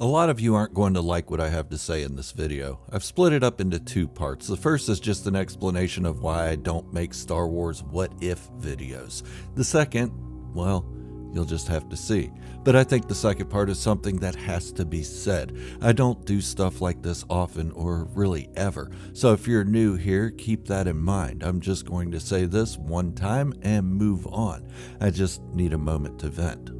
A lot of you aren't going to like what I have to say in this video. I've split it up into two parts. The first is just an explanation of why I don't make Star Wars what if videos. The second, well, you'll just have to see. But I think the second part is something that has to be said. I don't do stuff like this often or really ever. So if you're new here, keep that in mind. I'm just going to say this one time and move on. I just need a moment to vent.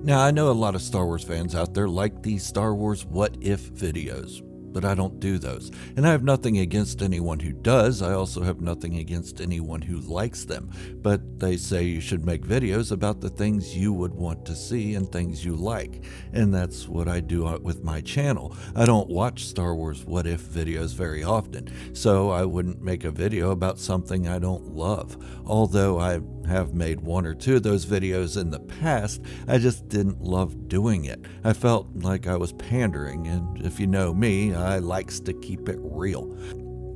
Now, I know a lot of Star Wars fans out there like these Star Wars what if videos, but I don't do those. And I have nothing against anyone who does. I also have nothing against anyone who likes them. But they say you should make videos about the things you would want to see and things you like. And that's what I do with my channel. I don't watch Star Wars what if videos very often, so I wouldn't make a video about something I don't love. Although I have made one or two of those videos in the past, I just didn't love doing it. I felt like I was pandering, and if you know me, I likes to keep it real.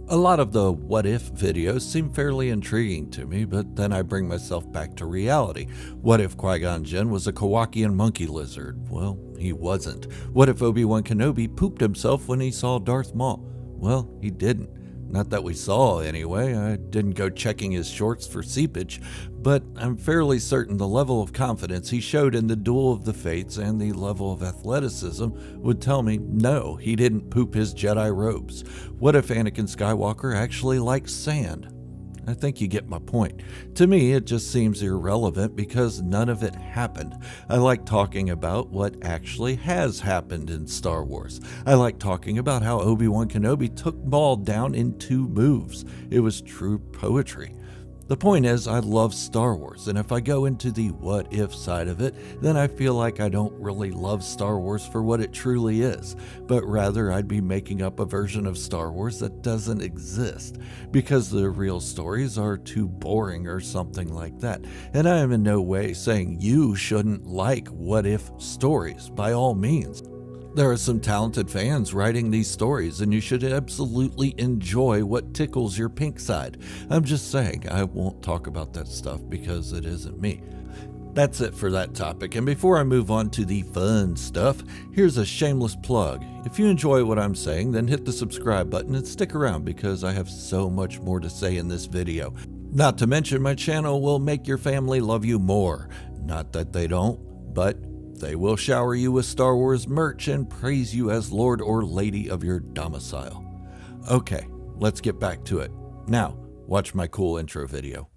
A lot of the what if videos seem fairly intriguing to me, but then I bring myself back to reality. What if Qui-Gon Jinn was a Kowakian monkey lizard? Well, he wasn't. What if Obi-Wan Kenobi pooped himself when he saw Darth Maul? Well, he didn't. Not that we saw, anyway. I didn't go checking his shorts for seepage, but I'm fairly certain the level of confidence he showed in the Duel of the Fates and the level of athleticism would tell me, no, he didn't poop his Jedi robes. What if Anakin Skywalker actually likes sand? I think you get my point. To me, it just seems irrelevant because none of it happened. I like talking about what actually has happened in Star Wars. I like talking about how Obi-Wan Kenobi took Maul down in 2 moves. It was true poetry. The point is, I love Star Wars, and if I go into the what if side of it, then I feel like I don't really love Star Wars for what it truly is, but rather I'd be making up a version of Star Wars that doesn't exist, because the real stories are too boring or something like that. And I am in no way saying you shouldn't like what if stories, by all means. There are some talented fans writing these stories, and you should absolutely enjoy what tickles your pink side. I'm just saying, I won't talk about that stuff because it isn't me. That's it for that topic, and before I move on to the fun stuff, here's a shameless plug. If you enjoy what I'm saying, then hit the subscribe button and stick around because I have so much more to say in this video. Not to mention, my channel will make your family love you more. Not that they don't, but they will shower you with Star Wars merch and praise you as Lord or Lady of your domicile. Okay, let's get back to it. Now, watch my cool intro video.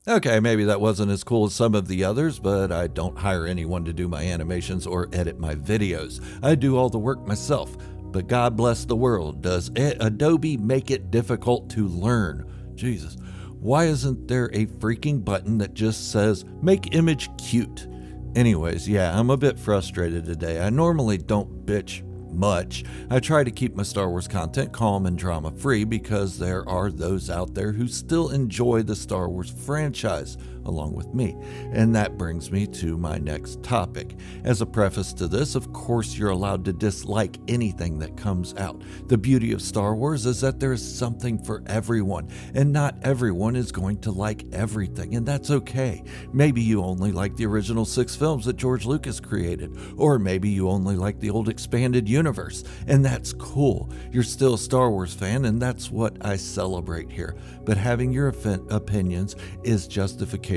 Okay, maybe that wasn't as cool as some of the others, but I don't hire anyone to do my animations or edit my videos. I do all the work myself. But God bless the world, does Adobe make it difficult to learn? Jesus, why isn't there a freaking button that just says, make image cute? Anyways, yeah, I'm a bit frustrated today. I normally don't bitch much. I try to keep my Star Wars content calm and drama free because there are those out there who still enjoy the Star Wars franchise along with me. And that brings me to my next topic. As a preface to this, of course you're allowed to dislike anything that comes out. The beauty of Star Wars is that there is something for everyone, and not everyone is going to like everything, and that's okay. Maybe you only like the original 6 films that George Lucas created, or maybe you only like the old expanded universe, and that's cool. You're still a Star Wars fan, and that's what I celebrate here. But having your opinions is justification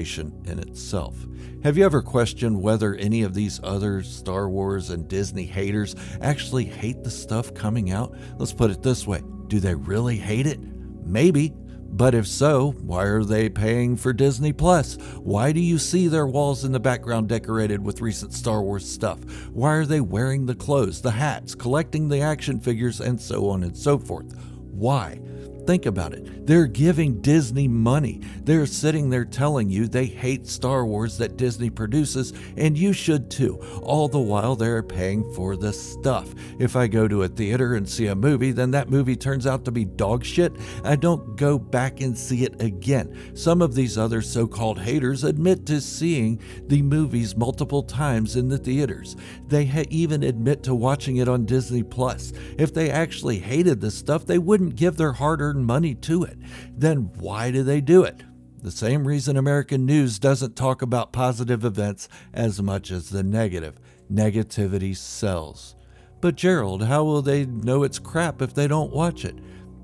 in itself. Have you ever questioned whether any of these other Star Wars and Disney haters actually hate the stuff coming out? Let's put it this way. Do they really hate it? Maybe. But if so, why are they paying for Disney Plus? Why do you see their walls in the background decorated with recent Star Wars stuff? Why are they wearing the clothes, the hats, collecting the action figures, and so on and so forth? Why? Think about it. They're giving Disney money. They're sitting there telling you they hate Star Wars that Disney produces, and you should too. All the while they're paying for the stuff. If I go to a theater and see a movie, then that movie turns out to be dog shit, I don't go back and see it again. Some of these other so-called haters admit to seeing the movies multiple times in the theaters. They even admit to watching it on Disney Plus. If they actually hated this stuff, they wouldn't give their hard-earned money to it. Then why do they do it? The same reason American news doesn't talk about positive events as much as the negative. Negativity sells. But Gerald, how will they know it's crap if they don't watch it?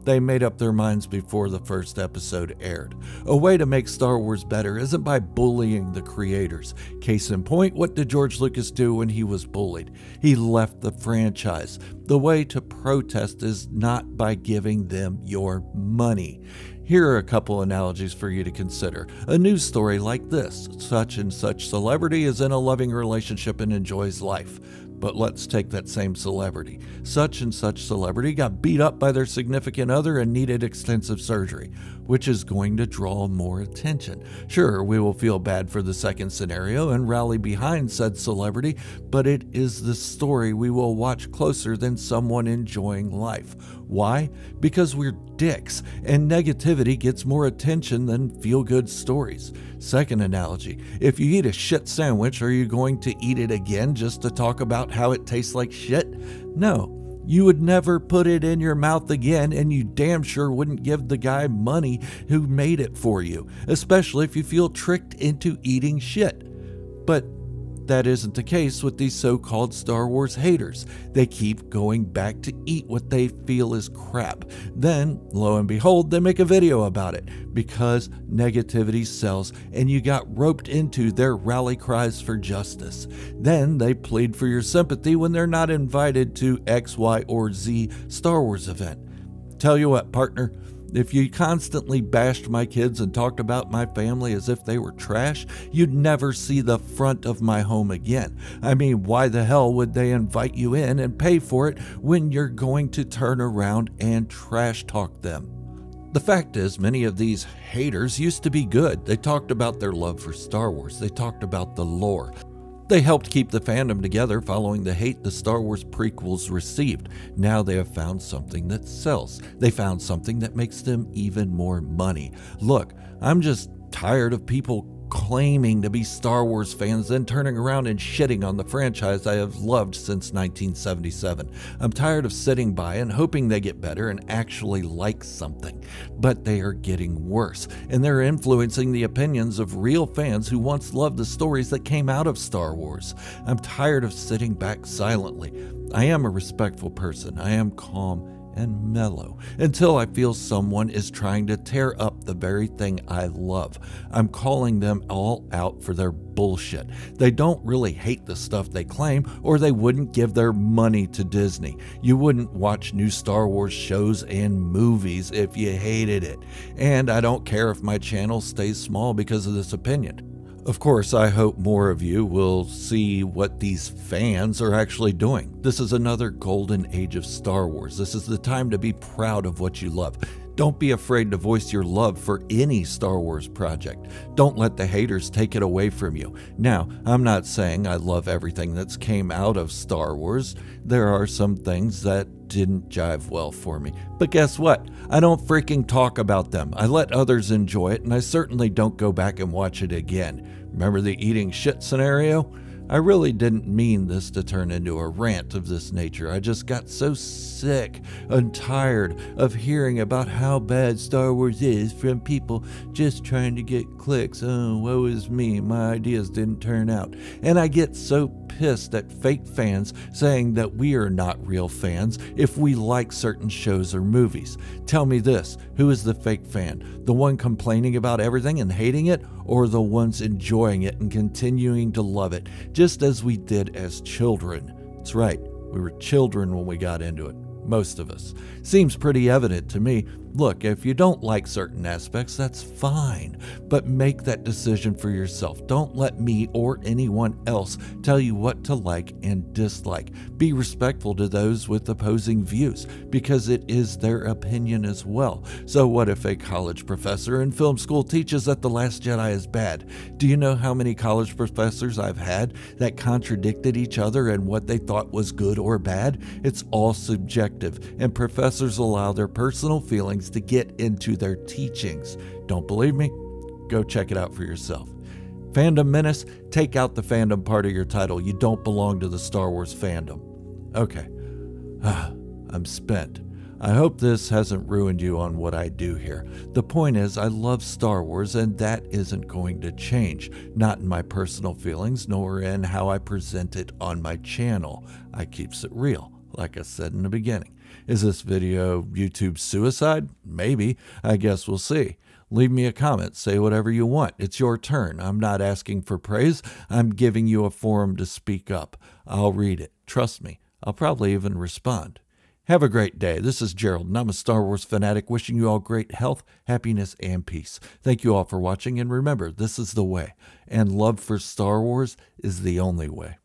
They made up their minds before the first episode aired. A way to make Star Wars better isn't by bullying the creators. Case in point, what did George Lucas do when he was bullied? He left the franchise. The way to protest is not by giving them your money. Here are a couple analogies for you to consider. A news story like this: such and such celebrity is in a loving relationship and enjoys life. But let's take that same celebrity. Such and such celebrity got beat up by their significant other and needed extensive surgery, which is going to draw more attention. Sure, we will feel bad for the second scenario and rally behind said celebrity, but it is the story we will watch closer than someone enjoying life. Why? Because we're dicks, and negativity gets more attention than feel-good stories. Second analogy: if you eat a shit sandwich, are you going to eat it again just to talk about how it tastes like shit? No. You would never put it in your mouth again, and you damn sure wouldn't give the guy money who made it for you, especially if you feel tricked into eating shit. But that isn't the case with these so-called Star Wars haters. They keep going back to eat what they feel is crap. Then, lo and behold, they make a video about it because negativity sells and you got roped into their rally cries for justice. Then they plead for your sympathy when they're not invited to X, Y, or Z Star Wars event. Tell you what, partner, if you constantly bashed my kids and talked about my family as if they were trash, you'd never see the front of my home again. I mean, why the hell would they invite you in and pay for it when you're going to turn around and trash talk them? The fact is, many of these haters used to be good. They talked about their love for Star Wars. They talked about the lore. They helped keep the fandom together following the hate the Star Wars prequels received. Now they have found something that sells. They found something that makes them even more money. Look, I'm just tired of people claiming to be Star Wars fans, then turning around and shitting on the franchise I have loved since 1977. I'm tired of sitting by and hoping they get better and actually like something. But they are getting worse, and they're influencing the opinions of real fans who once loved the stories that came out of Star Wars. I'm tired of sitting back silently. I am a respectful person. I am calm and mellow until I feel someone is trying to tear up the very thing I love. I'm calling them all out for their bullshit. They don't really hate the stuff they claim, or they wouldn't give their money to Disney. You wouldn't watch new Star Wars shows and movies if you hated it. And I don't care if my channel stays small because of this opinion. Of course, I hope more of you will see what these fans are actually doing. This is another golden age of Star Wars. This is the time to be proud of what you love. Don't be afraid to voice your love for any Star Wars project. Don't let the haters take it away from you. Now, I'm not saying I love everything that's came out of Star Wars. There are some things that didn't jive well for me. But guess what? I don't freaking talk about them. I let others enjoy it, and I certainly don't go back and watch it again. Remember the eating shit scenario? I really didn't mean this to turn into a rant of this nature. I just got so sick and tired of hearing about how bad Star Wars is from people just trying to get clicks. Oh, woe is me, my ideas didn't turn out. And I get so pissed at fake fans saying that we are not real fans if we like certain shows or movies. Tell me this, who is the fake fan? The one complaining about everything and hating it, or the ones enjoying it and continuing to love it, just as we did as children? That's right, we were children when we got into it. Most of us. Seems pretty evident to me. Look, if you don't like certain aspects, that's fine, but make that decision for yourself. Don't let me or anyone else tell you what to like and dislike. Be respectful to those with opposing views, because it is their opinion as well. So what if a college professor in film school teaches that The Last Jedi is bad? Do you know how many college professors I've had that contradicted each other and what they thought was good or bad? It's all subjective, and professors allow their personal feelings to get into their teachings. Don't believe me? Go check it out for yourself. Fandom Menace, take out the fandom part of your title. You don't belong to the Star Wars fandom. Okay. I'm spent. I hope this hasn't ruined you on what I do here. The point is, I love Star Wars, and that isn't going to change. Not in my personal feelings, nor in how I present it on my channel. I keeps it real, like I said in the beginning. Is this video YouTube suicide? Maybe. I guess we'll see. Leave me a comment. Say whatever you want. It's your turn. I'm not asking for praise. I'm giving you a forum to speak up. I'll read it. Trust me. I'll probably even respond. Have a great day. This is Gerald, and I'm a Star Wars fanatic wishing you all great health, happiness, and peace. Thank you all for watching, and remember, this is the way, and love for Star Wars is the only way.